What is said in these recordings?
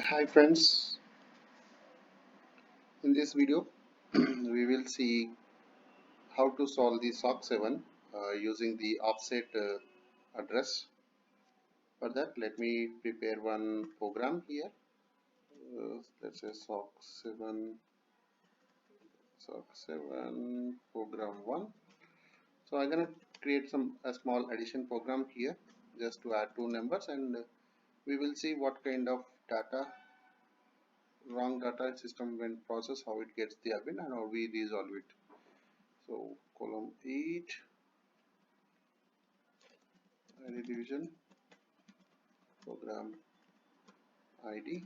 Hi friends, in this video we will see how to solve the SOC7 using the offset address. For that, let me prepare one program here. Let's say SOC7 program 1. So I'm gonna create a small addition program here just to add two numbers, and we will see what kind of wrong data system when process, how it gets the bin and how we resolve it. So column 8, ID division, program ID.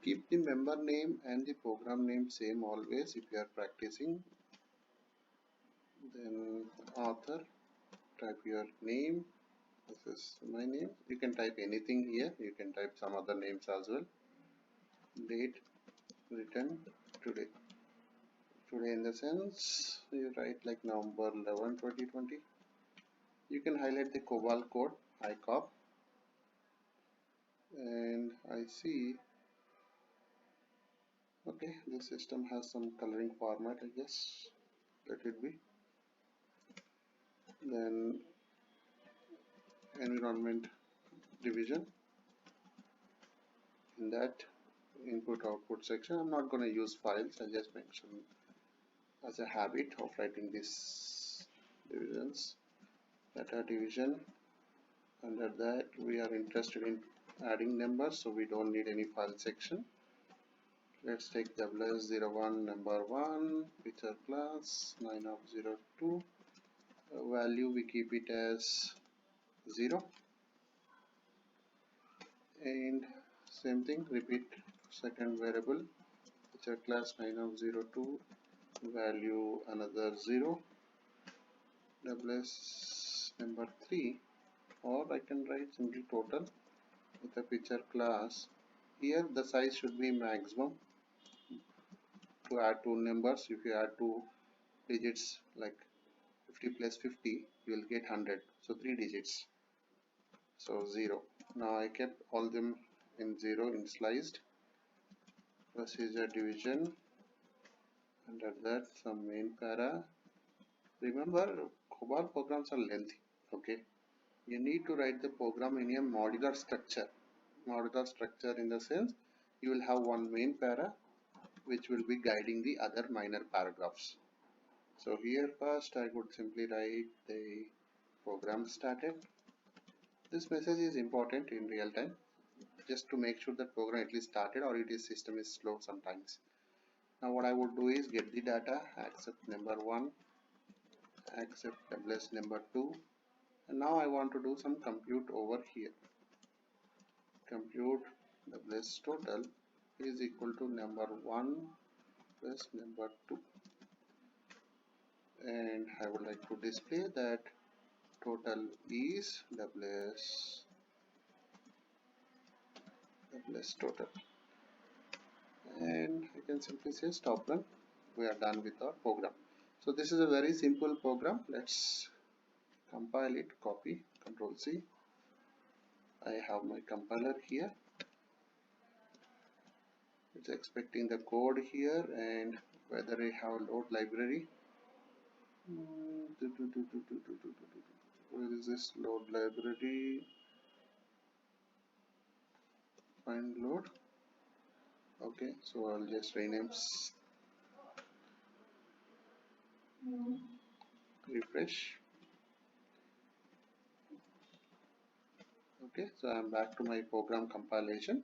Keep the member name and the program name same always if you are practicing. Then author, type your name. This is my name. You can type anything here. You can type some other names as well. Date written today. Today in the sense you write like November 11, 2020. You can highlight the COBOL code ICOB, and I see. Okay, the system has some coloring format, I guess. Let it be. Then environment division. In that input output section, I'm not going to use files. I just mentioned as a habit of writing these divisions. Data division. Under that, we are interested in adding numbers, so we don't need any file section. Let's take WS01 number 1, feature class 9 of 02. Value we keep it as 0, and same thing, repeat second variable, feature class 9 of 02, value another 0, WS number 3, or I can write simply total with a feature class. Here the size should be maximum to add two numbers. If you add two digits like 50 plus 50, you will get 100, so 3 digits, so 0. Now I kept all them in 0 in sliced. Procedure division, under that some main para. Remember, COBOL programs are lengthy. Okay, you need to write the program in a modular structure. Modular structure in the sense you will have one main para which will be guiding the other minor paragraphs. So here first I would simply write the program started. This message is important in real time, just to make sure that program at least started, or it is system is slow sometimes. Now what I would do is get the data, accept number 1, accept WS number 2, and now I want to do some compute over here. Compute WS total is equal to number 1 plus number 2, and I would like to display that total is WS total, and I can simply say stop run. We are done with our program. So this is a very simple program. Let's compile it, copy, Control C. I have my compiler here. It's expecting the code here, and whether I have load library. Where is this load library? Find load. Okay, so I'll just rename, refresh. Okay, so I'm back to my program compilation.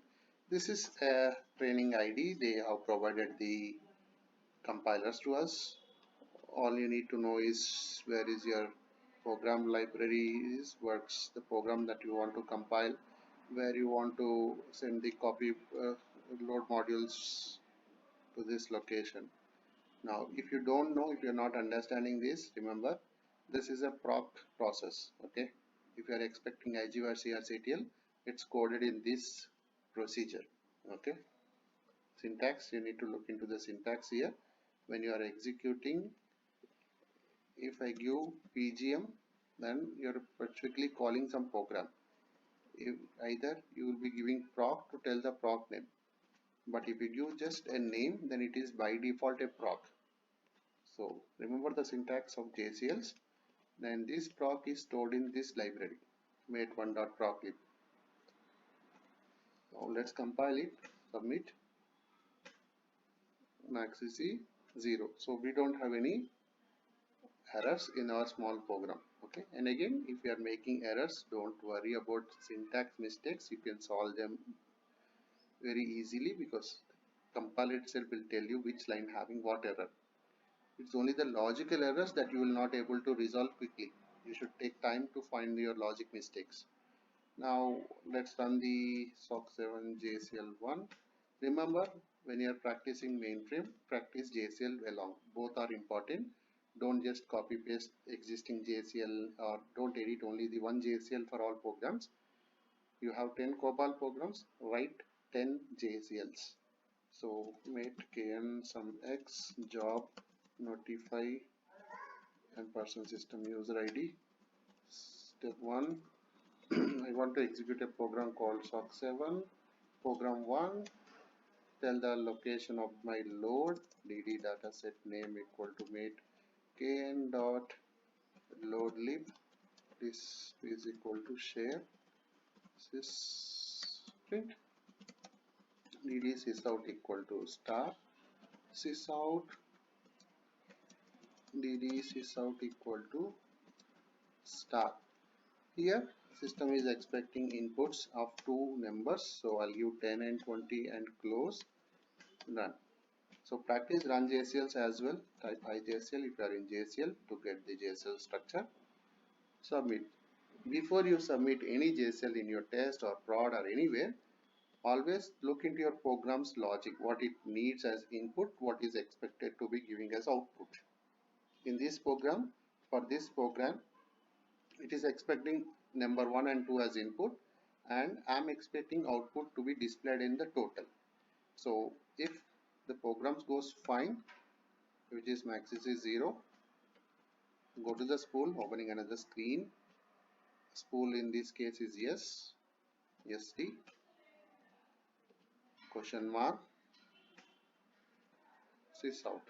This is a training ID. They have provided the compilers to us. All you need to know is where is your program library is, what's the program that you want to compile, where you want to send the copy load modules to this location. Now if you don't know, if you're not understanding this, remember this is a proc process. Okay, if you are expecting IGVRC or CTL, it's coded in this procedure. Okay, syntax, you need to look into the syntax here. When you are executing, if I give PGM, then you're specifically calling some program. either you will be giving proc to tell the proc name, but if you give just a name, then it is by default a proc. So remember the syntax of JCLs. Then this proc is stored in this library, mate1.proclib. Now let's compile it, submit. Max is 0. So we don't have any errors in our small program. Okay, and again, if you are making errors, don't worry about syntax mistakes. You can solve them very easily because compiler itself will tell you which line having what error. It's only the logical errors that you will not able to resolve quickly. You should take time to find your logic mistakes. Now let's run the SOC7 JCL1. Remember, when you are practicing mainframe, practice JCL along. Both are important. Don't just copy paste existing JCL or don't edit only the one JCL for all programs. You have 10 COBOL programs, write 10 JCLs. So mate kn some x job notify and person system user ID. Step 1. I want to execute a program called SOC7. Program 1, tell the location of my load, dd dataset name equal to mate kn dot load lib. This is equal to share sysprint. dd sysout equal to star sysout. dd sysout equal to star. Here system is expecting inputs of two numbers, so I'll give 10 and 20 and close, run. So practice run JCLs as well. Type IJCL if you are in JCL to get the JCL structure. Submit. Before you submit any JCL in your test or prod or anywhere, always look into your program's logic, what it needs as input, what is expected to be giving as output. In this program, for this program, it is expecting number 1 and 2 as input, and I am expecting output to be displayed in the total. So if the program goes fine, which is max is 0, go to the spool, opening another screen. Spool in this case is yes, SD, question mark, sys out.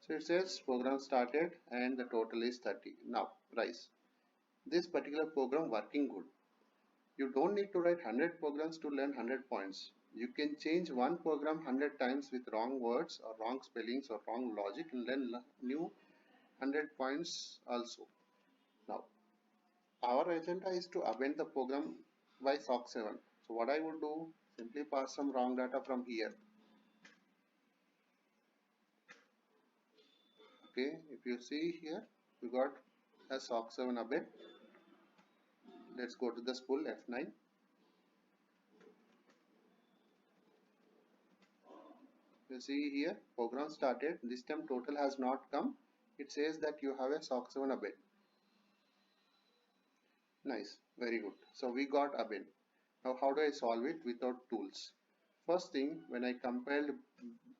So it says program started and the total is 30. Now rise. This particular program working good. You don't need to write 100 programs to learn 100 points. You can change one program 100 times with wrong words or wrong spellings or wrong logic and learn new 100 points also. Now our agenda is to append the program by SOC7. So what I would do, simply pass some wrong data from here. Okay, if you see here, we got a SOC7 append. Let's go to the spool F9. You see here, program started. This time total has not come. It says that you have a SOC7 append. Nice, very good. So we got append. Now how do I solve it without tools? First thing, when I compiled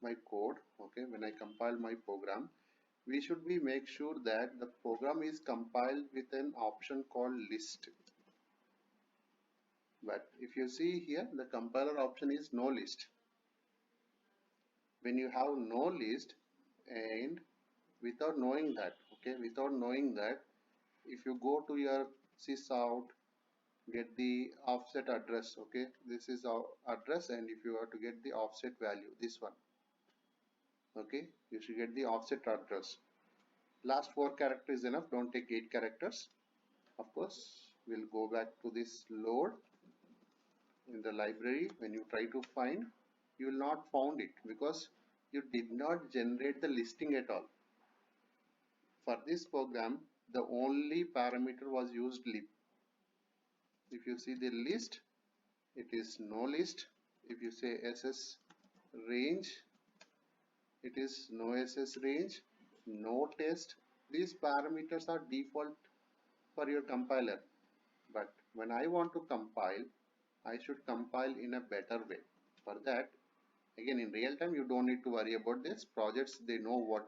my code, okay, when I compiled my program, we should be make sure that the program is compiled with an option called list. But if you see here, the compiler option is no list. When you have no list, and without knowing that, okay, without knowing that, if you go to your sysout, get the offset address, okay, this is our address, and if you are to get the offset value, this one, okay, you should get the offset address. Last 4 characters is enough, don't take 8 characters. Of course, we'll go back to this load in the library. When you try to find, you will not found it because you did not generate the listing at all. For this program, the only parameter was used lib. If you see the list, it is no list. If you say SS range, it is no SS range, no test. These parameters are default for your compiler. But when I want to compile, I should compile in a better way. For that, again in real time, you don't need to worry about this. Projects, they know what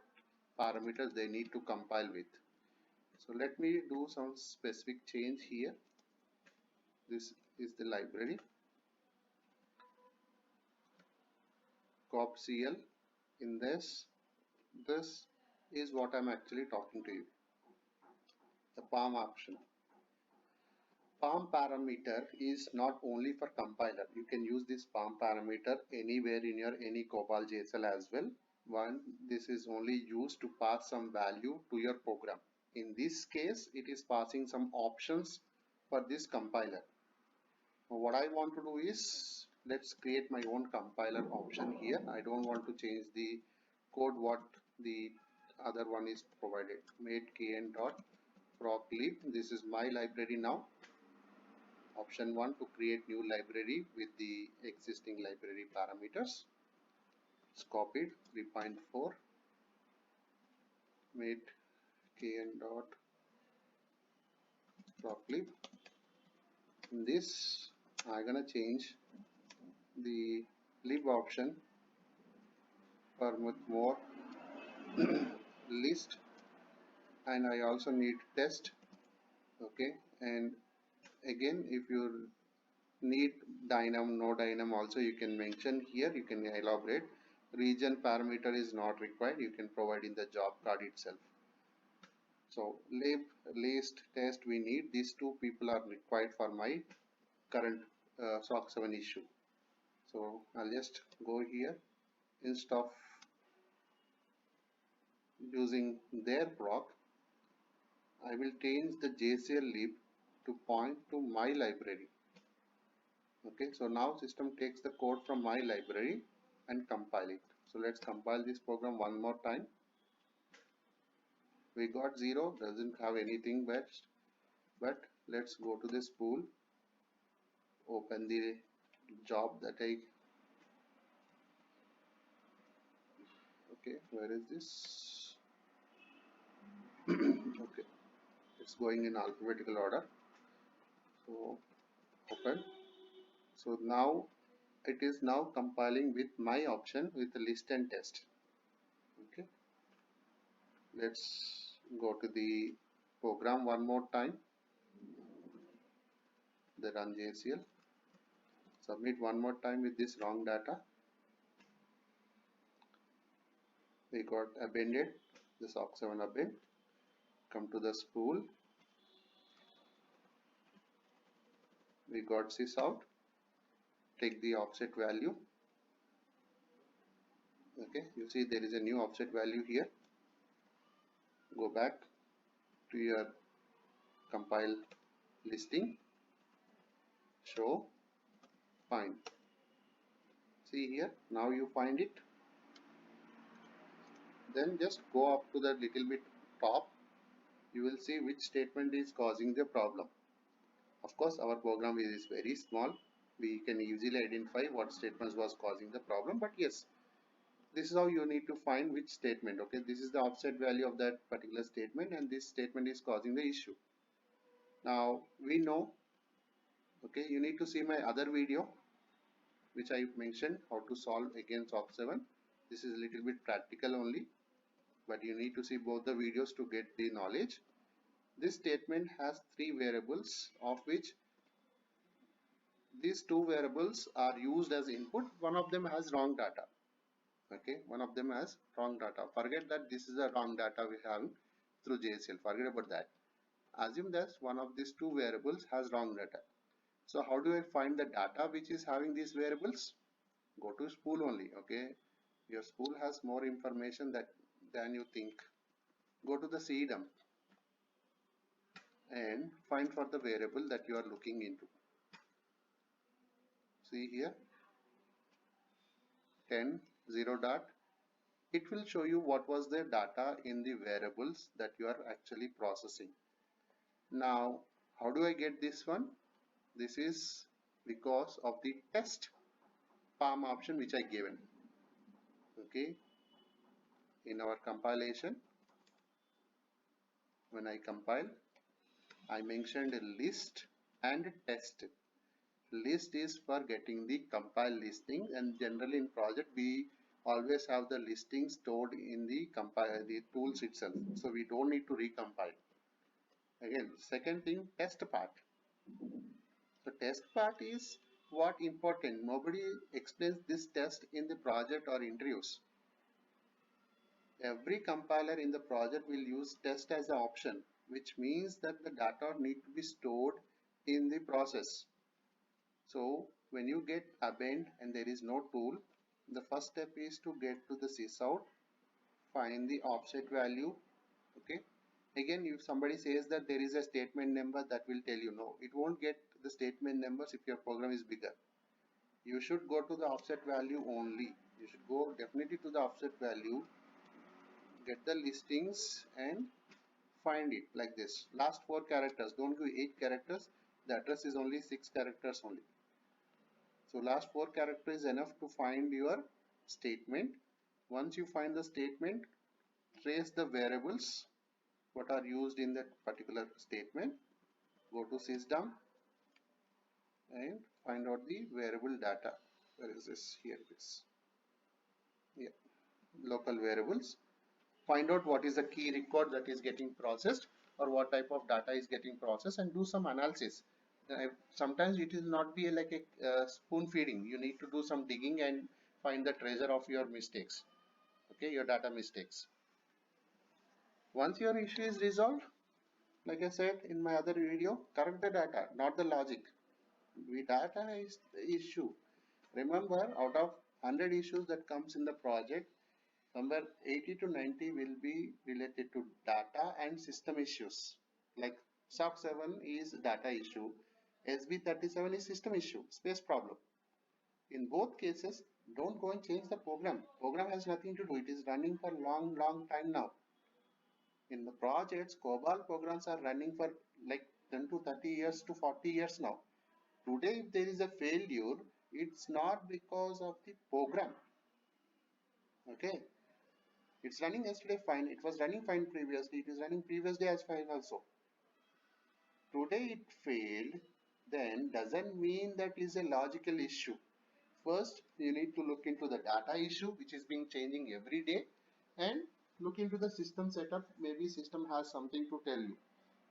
parameters they need to compile with. So let me do some specific change here. This is the library COBCL. In this is what I'm actually talking to you, the PALM option. PALM parameter is not only for compiler. You can use this PALM parameter anywhere in your any COBOL JSL as well. This is only used to pass some value to your program. In this case, it is passing some options for this compiler. What I want to do is, let's create my own compiler option here. I don't want to change the code what the other one is provided. Made kn.proclib. This is my library now. Option 1 to create new library with the existing library parameters. It's copied 3.4. Made kn.proclib. In this, I'm gonna change the lib option for more list, and I also need test. Okay, and again, if you need dynam, no dynam, also you can mention here. You can elaborate. Region parameter is not required. You can provide in the job card itself. So lib, list, test, we need these two people are required for my current SOC7 issue. So I'll just go here. Instead of using their proc, I will change the JCL lib to point to my library. Okay, so now system takes the code from my library and compile it. So let's compile this program one more time. We got 0, doesn't have anything but let's go to the spool, open the job that okay, where is this? Okay, it's going in alphabetical order. So open. So now it is now compiling with my option with the list and test. Okay, let's go to the program one more time, the run JCL, submit one more time with this wrong data. We got appended, the SOC7 append. Come to the spool, we got sys out, take the offset value. Okay, you see there is a new offset value here. Go back to your compile listing, show, find. See here, now you find it. Then just go up to the little bit top. You will see which statement is causing the problem. Of course, our program is very small. We can easily identify what statements was causing the problem. But yes, this is how you need to find which statement. Okay, this is the offset value of that particular statement, and this statement is causing the issue. Now we know. Okay, you need to see my other video, which I mentioned how to solve against SOC7. This is a little bit practical only, but you need to see both the videos to get the knowledge. This statement has 3 variables, of which these 2 variables are used as input. One of them has wrong data. Okay, one of them has wrong data. Forget that this is the wrong data we have through JSL. Forget about that. Assume that one of these 2 variables has wrong data. So how do I find the data which is having these variables? Go to spool only. Okay, your spool has more information than you think. Go to the CDUM and find for the variable that you are looking into. See here, 10 0 dot. It will show you what was the data in the variables that you are actually processing. Now, how do I get this one? This is because of the test PALM option which I given. Okay, in our compilation, when I compile, I mentioned a list and test. List is for getting the compile listing, and generally in project we always have the listing stored in the tools itself, so we don't need to recompile. Again, second thing, test part. The test part is what important. Nobody explains this test in the project or interviews. Every compiler in the project will use test as an option, which means that the data need to be stored in the process. So when you get append and there is no tool, the first step is to get to the sysout, find the offset value. Okay. Again, if somebody says that there is a statement number, that will tell you no, it won't get the statement numbers if your program is bigger. You should go to the offset value only. You should go definitely to the offset value, get the listings and find it like this. Last 4 characters, don't give 8 characters. The address is only 6 characters only. So last 4 characters is enough to find your statement. Once you find the statement, trace the variables what are used in that particular statement. Go to system and find out the variable data. Where is this? Here it is. Yeah, local variables. Find out what is the key record that is getting processed or what type of data is getting processed and do some analysis. Sometimes it is not be like a spoon feeding. You need to do some digging and find the treasure of your mistakes. Okay, your data mistakes. Once your issue is resolved, like I said in my other video, correct the data, not the logic. The data is the issue. Remember, out of 100 issues that comes in the project, somewhere 80 to 90 will be related to data and system issues. Like SOC7 is data issue, SB37 is system issue, space problem. In both cases, don't go and change the program. Program has nothing to do. It is running for long time now. In the projects, COBOL programs are running for like 10 to 30 years to 40 years now. Today, if there is a failure, it's not because of the program. Okay. It's running yesterday fine. It was running fine previously. It is running previous day as fine also. Today it failed. Then doesn't mean that is a logical issue. First, you need to look into the data issue, which is being changing every day, and look into the system setup. Maybe system has something to tell you.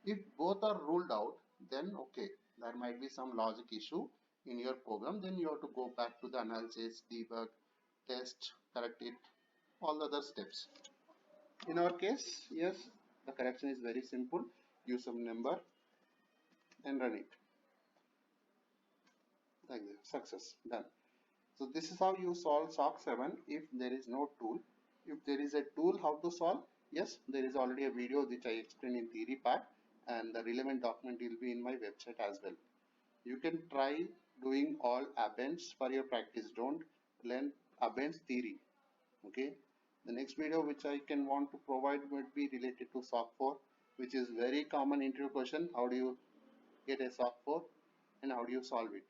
If both are ruled out, then okay, there might be some logic issue in your program. Then you have to go back to the analysis, debug, test, correct it, all the other steps. In our case, yes, the correction is very simple. Use some number and run it. Like this. Success. Done. So this is how you solve SOC7 if there is no tool. If there is a tool how to solve, yes, there is already a video which I explained in theory part, and the relevant document will be in my website as well. You can try doing all appends for your practice. Don't learn appends theory. Okay. The next video which I can want to provide would be related to SOC4, which is very common interview question. How do you get a SOC4 and how do you solve it?